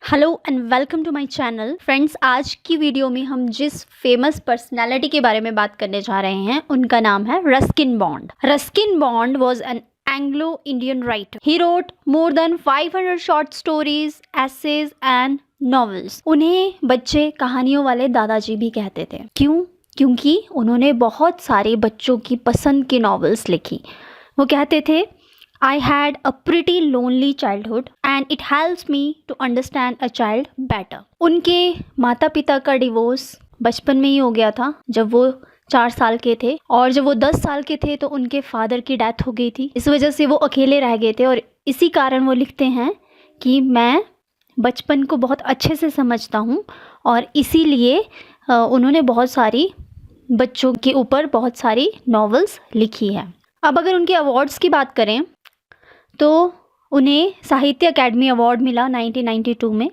Hello and welcome to my channel friends. आज की video में हम जिस फेमस पर्सनालिटी के बारे में बात करने जा रहे हैं उनका नाम है Ruskin Bond. Ruskin Bond was an Anglo Indian writer. He wrote more than 500 short stories, essays and novels. उन्हें बच्चे कहानियों वाले दादाजी भी कहते थे। क्यों? क्योंकि उन्होंने बहुत सारे बच्चों की पसंद की नॉवेल्स लिखी। वो कहते थे, I had a pretty lonely childhood and it helps me to understand a child better. उनके माता पिता का डिवोर्स बचपन में ही हो गया था जब वो 4 साल के थे, और जब वो 10 साल के थे तो उनके फादर की डेथ हो गई थी। इस वजह से वो अकेले रह गए थे और इसी कारण वो लिखते हैं कि मैं बचपन को बहुत अच्छे से समझता हूँ और इसीलिए उन्होंने बहुत सारी बच्चों के ऊपर बहुत सारी नॉवेल्स लिखी है। अब अगर उनके अवार्ड्स की बात करें तो उन्हें साहित्य अकेडमी अवार्ड मिला 1992 में,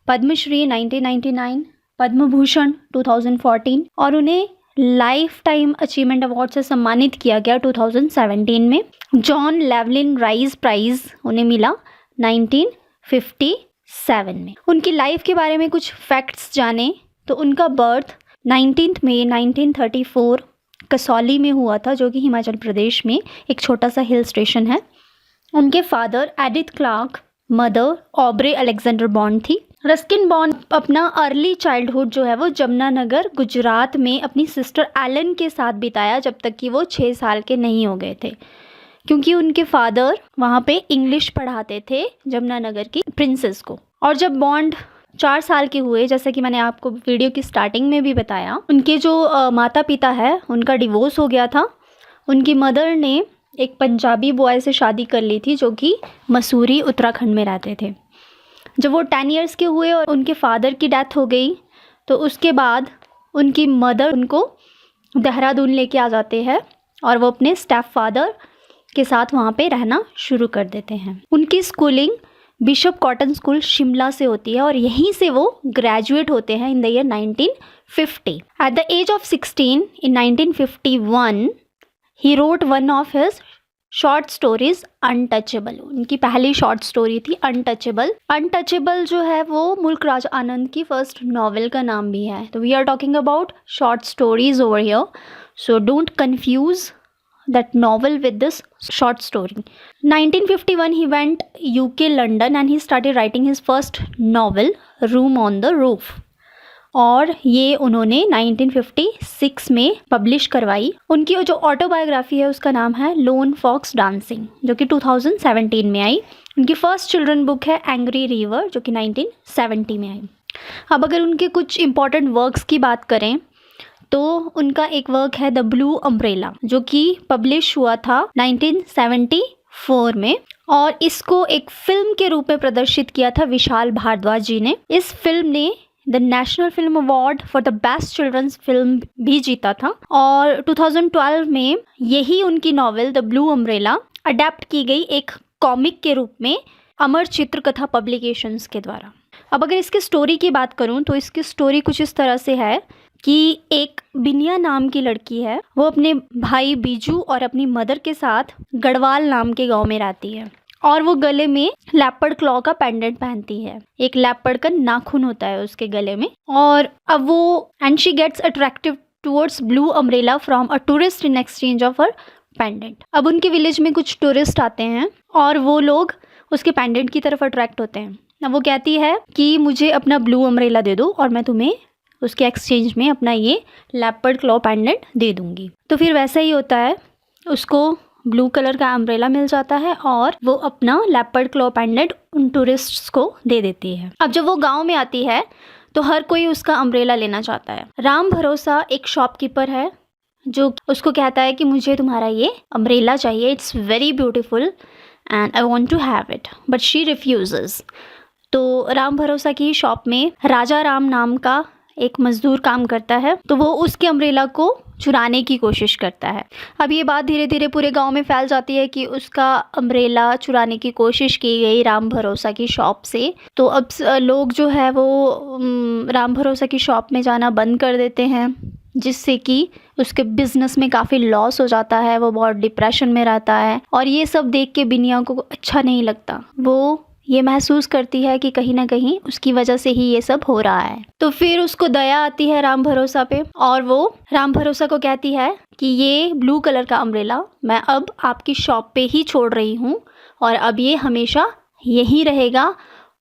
पद्मश्री 1999, पद्म भूषण 2014 और उन्हें लाइफ टाइम अचीवमेंट अवार्ड से सम्मानित किया गया 2017 में। जॉन लेवलिन राइज प्राइज उन्हें मिला 1957 में। उनकी लाइफ के बारे में कुछ फैक्ट्स जाने तो उनका बर्थ 19 मई 1934 कसौली में हुआ था, जो कि हिमाचल प्रदेश में एक छोटा सा हिल स्टेशन है। उनके father Edith Clarke, mother Aubrey Alexander Bond थी। रस्किन बॉन्ड अपना अर्ली चाइल्डहुड जो है वो जमुनानगर गुजरात में अपनी सिस्टर एलन के साथ बिताया, जब तक कि वो 6 साल के नहीं हो गए थे, क्योंकि उनके फादर वहाँ पे इंग्लिश पढ़ाते थे जमुनानगर की प्रिंसेस को। और जब बॉन्ड 4 साल के हुए, जैसे कि मैंने आपको वीडियो की स्टार्टिंग में भी बताया, उनके जो माता पिता है उनका डिवोर्स हो गया था। उनकी मदर ने एक पंजाबी बॉय से शादी कर ली थी जो कि मसूरी उत्तराखंड में रहते थे। जब वो 10 इयर्स के हुए और उनके फादर की डेथ हो गई तो उसके बाद उनकी मदर उनको देहरादून लेके आ जाते हैं और वो अपने स्टेप फादर के साथ वहाँ पे रहना शुरू कर देते हैं। उनकी schooling bishop cotton school Shimla से होती है और यहीं से वो ग्रेजुएट होते हैं in the year 1950। At the age of 16 in 1951 he wrote one of his short stories untouchable. उनकी पहली शॉर्ट स्टोरी थी अनटचेबल। अनटचेबल जो है वो मुल्क राज आनंद की फर्स्ट नॉवेल का नाम भी है। तो we are talking about short stories over here, so don't confuse that novel with this short story. 1951 he went UK London and he started writing his first novel Room on the Roof, और ये उन्होंने 1956 में publish करवाई। उनकी जो autobiography है उसका नाम है लोन फॉक्स डांसिंग, जो कि 2017 में आई। उनकी फर्स्ट चिल्ड्रन बुक है एंग्री रिवर, जो कि 1970 में आई। अब अगर उनके कुछ इंपॉर्टेंट वर्क्स की बात करें तो उनका एक वर्क है द ब्लू अम्ब्रेला, जो कि पब्लिश हुआ था 1974 में, और इसको एक फिल्म के रूप में प्रदर्शित किया था विशाल भारद्वाज जी ने। इस फिल्म ने the national film award for the best children's film भी जीता था, और 2012 में यही उनकी novel the blue umbrella adapt की गई एक कॉमिक के रूप में अमर चित्र कथा पब्लिकेशंस के द्वारा। अब अगर इसकी स्टोरी की बात करूं तो इसकी स्टोरी कुछ इस तरह से है कि एक बिनिया नाम की लड़की है, वो अपने भाई बीजू और अपनी मदर के साथ गढ़वाल नाम के गांव में रहती है, और वो गले में लेपर्ड क्लॉ का पेंडेंट पहनती है। एक लेपर्ड का नाखून होता है उसके गले में। और अब वो and she gets attractive towards blue umbrella from a tourist in exchange of her pendant. अब उनके विलेज में कुछ टूरिस्ट आते हैं और वो लोग उसके पेंडेंट की तरफ अट्रैक्ट होते हैं। अब वो कहती है कि मुझे अपना ब्लू अम्ब्रेला दे दो और मैं तुम्हें उसके एक्सचेंज में अपना ये लेपर्ड क्लॉ पेंडेंट दे दूंगी। तो फिर वैसा ही होता है, उसको ब्लू कलर का अम्ब्रेला मिल जाता है और वो अपना लेपर्ड क्लॉ पेंडेंट उन टूरिस्ट्स को दे देती है। अब जब वो गांव में आती है तो हर कोई उसका अम्ब्रेला लेना चाहता है। राम भरोसा एक शॉपकीपर है जो उसको कहता है कि मुझे तुम्हारा ये अम्ब्रेला चाहिए, it's very beautiful and I want to have it, but she refuses. तो राम भरोसा की शॉप में राजा राम नाम का एक मजदूर काम करता है, तो वो उसके अम्ब्रेला को चुराने की कोशिश करता है। अब ये बात धीरे धीरे पूरे गांव में फैल जाती है कि उसका अम्ब्रेला चुराने की कोशिश की गई राम भरोसा की शॉप से। तो अब लोग जो है वो राम भरोसा की शॉप में जाना बंद कर देते हैं, जिससे कि उसके बिजनेस में काफ़ी लॉस हो जाता है। वो बहुत डिप्रेशन में रहता है और ये सब देख के बिनिया को अच्छा नहीं लगता। वो ये महसूस करती है कि कहीं ना कहीं उसकी वजह से ही ये सब हो रहा है। तो फिर उसको दया आती है राम भरोसा पे, और वो राम भरोसा को कहती है कि ये ब्लू कलर का अम्ब्रेला मैं अब आपकी शॉप पे ही छोड़ रही हूँ, और अब ये हमेशा यहीं रहेगा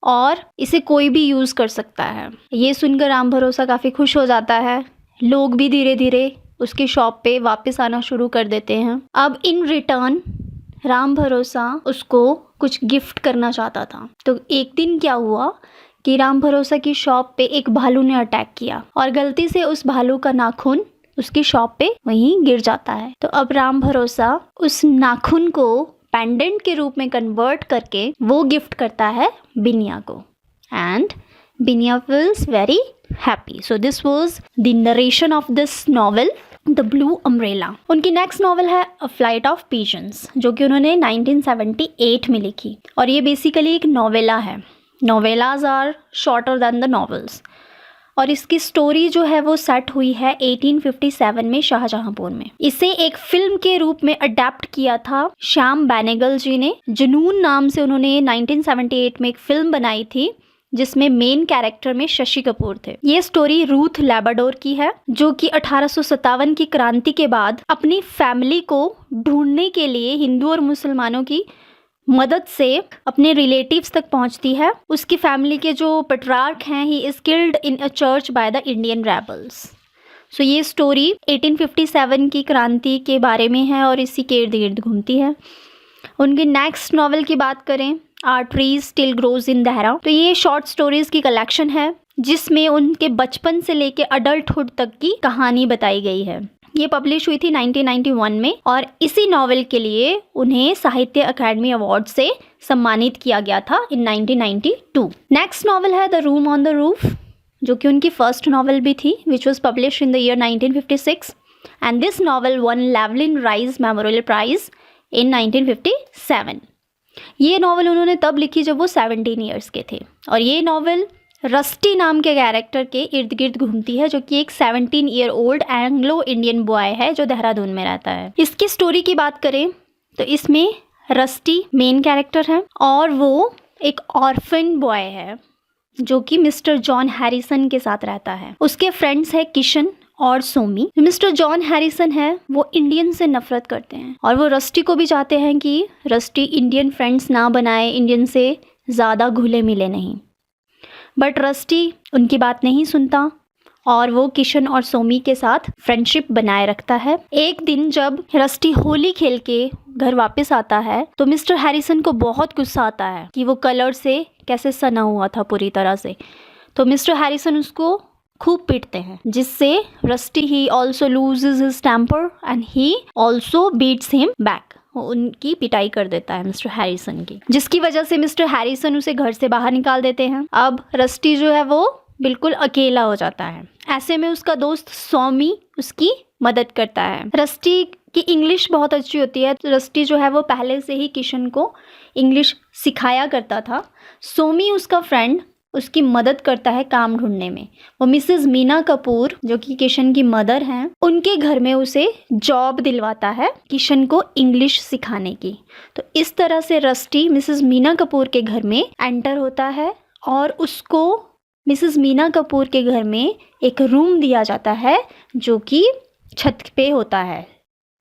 और इसे कोई भी यूज़ कर सकता है। ये सुनकर राम भरोसा काफ़ी खुश हो जाता है। लोग भी धीरे धीरे उसकी शॉप पे वापस आना शुरू कर देते हैं। अब इन रिटर्न राम भरोसा उसको कुछ गिफ्ट करना चाहता था। तो एक दिन क्या हुआ कि राम भरोसा की शॉप पे एक भालू ने अटैक किया और गलती से उस भालू का नाखून उसकी शॉप पे वहीं गिर जाता है। तो अब राम भरोसा उस नाखून को पेंडेंट के रूप में कन्वर्ट करके वो गिफ्ट करता है बिनिया को, एंड बिनिया feels very happy. So this was the narration of this novel the blue umbrella. उनकी नेक्स्ट नॉवल है अ फ्लाइट ऑफ पिजन्स, जो कि उन्होंने 1978 में लिखी, और ये बेसिकली एक नॉवेला है। Novellas are shorter than the novels, और इसकी स्टोरी जो है वो सेट हुई है 1857 में शाहजहांपुर में। इसे एक फिल्म के रूप में अडेप्ट किया था श्याम बेनेगल जी ने। जुनून नाम से उन्होंने 1978 में एक फिल्म बनाई थी जिसमें मेन कैरेक्टर में शशि कपूर थे। ये स्टोरी रूथ लैब्राडोर की है, जो कि 1857 की क्रांति के बाद अपनी फैमिली को ढूंढने के लिए हिंदू और मुसलमानों की मदद से अपने रिलेटिव्स तक पहुंचती है। उसकी फैमिली के जो पेट्रार्क हैं, he is killed in a church by the Indian rebels. So ये स्टोरी 1857 की क्रांति के बारे में है और इसी के इर्द गिर्द घूमती है। उनकी नेक्स्ट नॉवल की बात करें, are trees still grows in Dehra, तो ये शॉर्ट स्टोरीज की कलेक्शन है जिसमें उनके बचपन से लेके अडल्टहुड तक की कहानी बताई गई है। ये पब्लिश हुई थी 1991 में, और इसी नॉवेल के लिए उन्हें साहित्य अकादमी अवार्ड से सम्मानित किया गया था इन 1992। नेक्स्ट नॉवेल है the room on the roof, जो कि उनकी फर्स्ट नॉवेल भी थी, which was publish in the year 1956, and this novel won Llewellyn Rhys memorial prize in 1957। ये नॉवल उन्होंने तब लिखी जब वो 17 ईयर्स के थे, और ये नॉवल रस्टी नाम के कैरेक्टर के इर्द गिर्द घूमती है, जो कि एक 17 year old Anglo Indian boy है जो देहरादून में रहता है। इसकी स्टोरी की बात करें तो इसमें रस्टी मेन कैरेक्टर है, और वो एक ऑर्फन बॉय है जो कि मिस्टर जॉन हैरिसन के साथ रहता है। उसके फ्रेंड्स है किशन और सोमी। मिस्टर जॉन हैरिसन है वो इंडियन से नफरत करते हैं, और वो रस्टी को भी चाहते हैं कि रस्टी इंडियन फ्रेंड्स ना बनाए, इंडियन से ज़्यादा घुले मिले नहीं। बट रस्टी उनकी बात नहीं सुनता और वो किशन और सोमी के साथ फ्रेंडशिप बनाए रखता है। एक दिन जब रस्टी होली खेल के घर वापस आता है तो मिस्टर हैरिसन को बहुत गुस्सा आता है कि वो कलर से कैसे सना हुआ था पूरी तरह से। तो मिस्टर हैरिसन उसको खूब पीटते हैं, जिससे Rusty he also loses his temper and he also beats him back. वो उनकी पिटाई कर देता है मिस्टर हैरिसन की, जिसकी वजह से मिस्टर हैरिसन उसे घर से बाहर निकाल देते हैं। अब रस्टी जो है वो बिल्कुल अकेला हो जाता है। ऐसे में उसका दोस्त सोमी उसकी मदद करता है। रस्टी की इंग्लिश बहुत अच्छी होती है, तो रस्टी जो है वो पहले से ही किशन को इंग्लिश सिखाया करता था। सोमी उसका फ्रेंड उसकी मदद करता है काम ढूंढने में। वो मिसेस मीना कपूर जो कि किशन की मदर हैं, उनके घर में उसे जॉब दिलवाता है किशन को इंग्लिश सिखाने की। तो इस तरह से रस्टी मिसेस मीना कपूर के घर में एंटर होता है, और उसको मिसेस मीना कपूर के घर में एक रूम दिया जाता है जो कि छत पे होता है।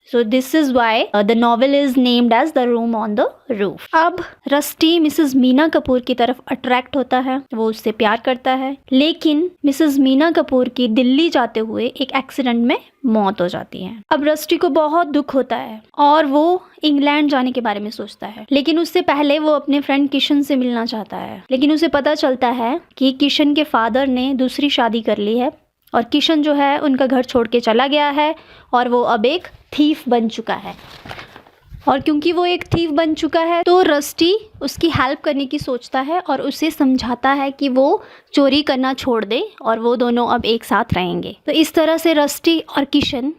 So this is why the novel is named as The Room on the Roof. अब रस्टी मिसेस मीना कपूर की तरफ अट्रैक्ट होता है, वो उससे प्यार करता है, लेकिन मिसेस मीना कपूर की दिल्ली जाते हुए एक एक्सीडेंट में मौत हो जाती है। अब रस्टी को बहुत दुख होता है और वो इंग्लैंड जाने के बारे में सोचता है, लेकिन उससे पहले वो अपने फ्रेंड किशन से मिलना चाहता है। लेकिन उसे पता चलता है कि किशन के फादर ने दूसरी शादी कर ली है और किशन जो है उनका घर छोड़ के चला गया है, और वो अब एक थीफ बन चुका है। और क्योंकि वो एक थीफ बन चुका है तो रस्टी उसकी हेल्प करने की सोचता है और उसे समझाता है कि वो चोरी करना छोड़ दे और वो दोनों अब एक साथ रहेंगे। तो इस तरह से रस्टी और किशन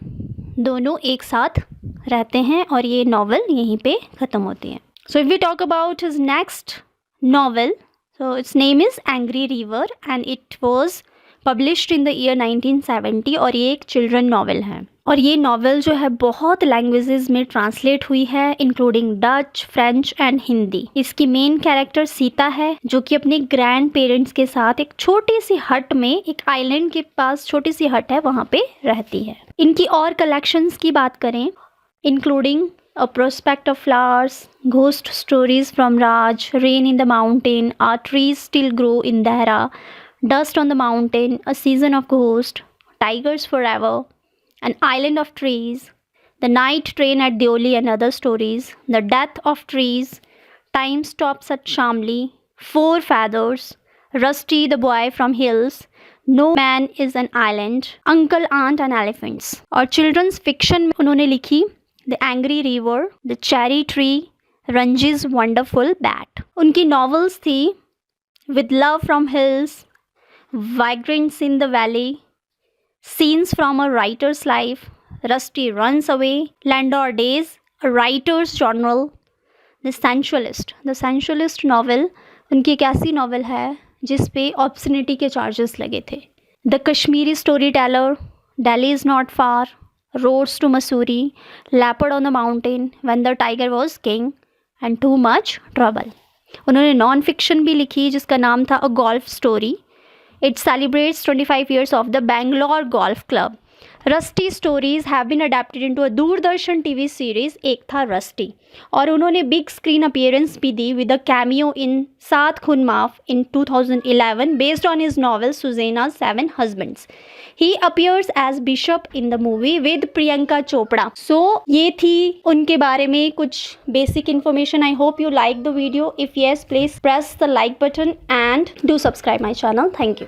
दोनों एक साथ रहते हैं और ये नॉवल यहीं पे ख़त्म होती है। So if we talk about his next novel, so its name is angry river and it was published in the year 1970, और ये एक चिल्ड्रन नॉवल है। और ये नॉवेल जो है बहुत लैंग्वेजेस में ट्रांसलेट हुई है, including Dutch, French and Hindi. इसकी मेन कैरेक्टर सीता है, जो कि अपने ग्रैंड पेरेंट्स के साथ एक छोटी सी हट में, एक आइलैंड के पास छोटी सी हट है, वहाँ पे रहती है। इनकी और कलेक्शंस की बात करें, including A Prospect of Flowers, Ghost Stories from Raj, Rain in the Mountain, Our Trees Still Grow in Dehra, Dust on the Mountain, A Season of Ghost, Tigers Forever, An Island of Trees, The Night Train at Deoli and Other Stories, The Death of Trees, Time Stops at Shamli, Four Feathers, Rusty the Boy from Hills, No Man is an Island, Uncle, Aunt and Elephants। और children's fiction में उन्होंने लिखी the angry river, the cherry tree, Ranji's wonderful bat. उनकी novels थी with love from hills, vagrants in the valley, scenes from a writer's life, Rusty runs away, Landour days, a writer's journal, the sensualist. The sensualist novel उनकी एक ऐसी novel है जिस पे ऑब्सनिटी के charges लगे थे। The Kashmiri story teller, daily is not far, Roads to Missouri, Leopard on the Mountain, When the Tiger Was King and Too Much Trouble। उन्होंने नॉन फिक्शन भी लिखी जिसका नाम था a golf story. It celebrates 25 years of the Bangalore golf club. Rusty stories have been adapted into a Doordarshan TV series, एक था rusty. और उन्होंने बिग स्क्रीन अपीयरेंस भी दी with a cameo in Saat Khoon Maaf in 2011 based on his novel Susanna 7 Husbands। He appears as Bishop in the movie with Priyanka Chopra। So ये थी उनके बारे में कुछ basic information। I hope you like the video. If yes, please press the like button and do subscribe my channel. Thank you।